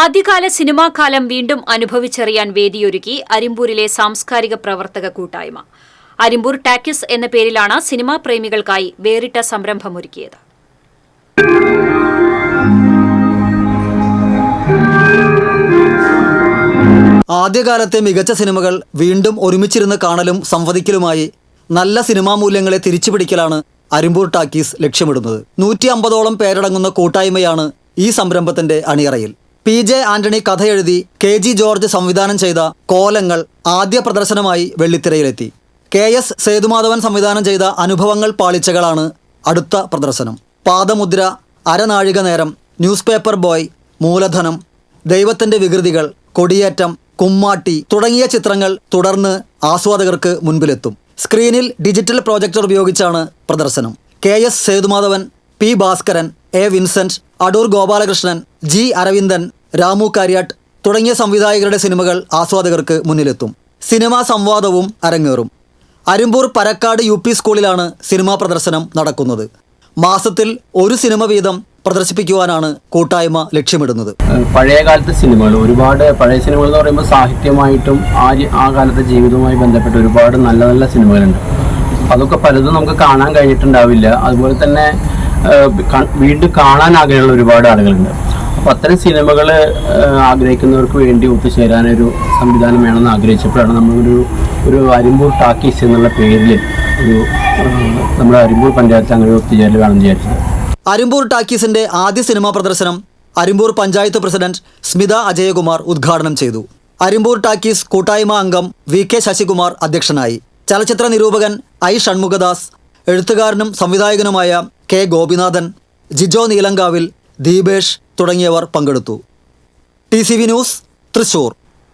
ആദ്യകാല സിനിമാകാലം വീണ്ടും അനുഭവിച്ചറിയാൻ വേദിയൊരുക്കി അരിമ്പൂരിലെ സാംസ്കാരിക പ്രവർത്തക കൂട്ടായ്മ. അരിമ്പൂർ ടാക്കീസ് എന്ന പേരിലാണ് സിനിമാ പ്രേമികൾക്കായി വേറിട്ട സംരംഭമൊരുക്കിയത്. ആദ്യകാലത്തെ മികച്ച സിനിമകൾ വീണ്ടും ഒരുമിച്ചിരുന്ന് കാണലും സംവദിക്കലുമായി നല്ല സിനിമാ മൂല്യങ്ങളെ തിരിച്ചുപിടിക്കലാണ് അരിമ്പൂർ ടാക്കീസ് ലക്ഷ്യമിടുന്നത്. 150ഓളം പേരടങ്ങുന്ന കൂട്ടായ്മയാണ് ഈ സംരംഭത്തിന്റെ അണിയറയിൽ. PJ ആന്റണി കഥയെഴുതി KG ജോർജ് സംവിധാനം ചെയ്ത കോലങ്ങൾ ആദ്യ പ്രദർശനമായി വെള്ളിത്തിരയിലെത്തി. KS സേതുമാധവൻ സംവിധാനം ചെയ്ത അനുഭവങ്ങൾ പാളിച്ചകളാണ് അടുത്ത പ്രദർശനം. പാദമുദ്ര, അരനാഴിക നേരം, ന്യൂസ് പേപ്പർ ബോയ്, മൂലധനം, ദൈവത്തിന്റെ വികൃതികൾ, കൊടിയേറ്റം, കുമ്മാട്ടി തുടങ്ങിയ ചിത്രങ്ങൾ തുടർന്ന് ആസ്വാദകർക്ക് മുൻപിലെത്തും. സ്ക്രീനിൽ ഡിജിറ്റൽ പ്രോജക്ടർ ഉപയോഗിച്ചാണ് പ്രദർശനം. KS Sethumadhavan, P Bhaskaran, A Vincent, Adoor Gopalakrishnan, G Aravindan, Ramu Kariat തുടങ്ങിയ സംവിധായകരുടെ സിനിമകൾ ആസ്വാദകർക്ക് മുന്നിലെത്തും. സിനിമാ സംവാദവും അരങ്ങേറും. അരിമ്പൂർ പരക്കാട് UP സ്കൂളിലാണ് സിനിമാ പ്രദർശനം നടക്കുന്നത്. മാസത്തിൽ ഒരു സിനിമ വീതം പ്രദർശിപ്പിക്കുവാനാണ് കൂട്ടായ്മ ലക്ഷ്യമിടുന്നത്. പഴയ കാലത്തെ സിനിമകൾ, ഒരുപാട് പഴയ സിനിമകൾ എന്ന് പറയുമ്പോൾ സാഹിത്യമായിട്ടും ആ കാലത്തെ ജീവിതവുമായി ബന്ധപ്പെട്ട് ഒരുപാട് നല്ല നല്ല സിനിമകളുണ്ട്. അതൊക്കെ പലതും നമുക്ക് കാണാൻ കഴിഞ്ഞിട്ടുണ്ടാവില്ല. അതുപോലെ തന്നെ വീണ്ടും കാണാൻ ആഗ്രഹമുള്ള ഒരുപാട് ആളുകളുണ്ട്. അപ്പോൾ അത്തരം സിനിമകൾ ആഗ്രഹിക്കുന്നവർക്ക് വേണ്ടി ഒത്തുചേരാനൊരു സംവിധാനം വേണമെന്ന് ആഗ്രഹിച്ചപ്പോഴാണ് നമ്മളൊരു അരിമ്പൂർ ടാക്കീസ് എന്നുള്ള പേരിൽ നമ്മുടെ അരിമ്പൂർ പഞ്ചായത്തിൽ അങ്ങനെ ഒത്തുചേരൽ വേണമെന്ന് വിചാരിച്ചത്. അരിമ്പൂർ ടാക്കീസിന്റെ ആദ്യ സിനിമാ പ്രദർശനം അരിമ്പൂർ പഞ്ചായത്ത് പ്രസിഡന്റ് സ്മിത അജയകുമാർ ഉദ്ഘാടനം ചെയ്തു. അരിമ്പൂർ ടാക്കീസ് കൂട്ടായ്മ അംഗം VK ശശികുമാർ അധ്യക്ഷനായി. ചലച്ചിത്ര നിരൂപകൻ I ഷൺമുഖദാസ്, എഴുത്തുകാരനും സംവിധായകനുമായ K ഗോപിനാഥൻ, ജിജോ നീലങ്കാവിൽ, ദീപേഷ് തുടങ്ങിയവർ പങ്കെടുത്തു. TCV news, Thrissur.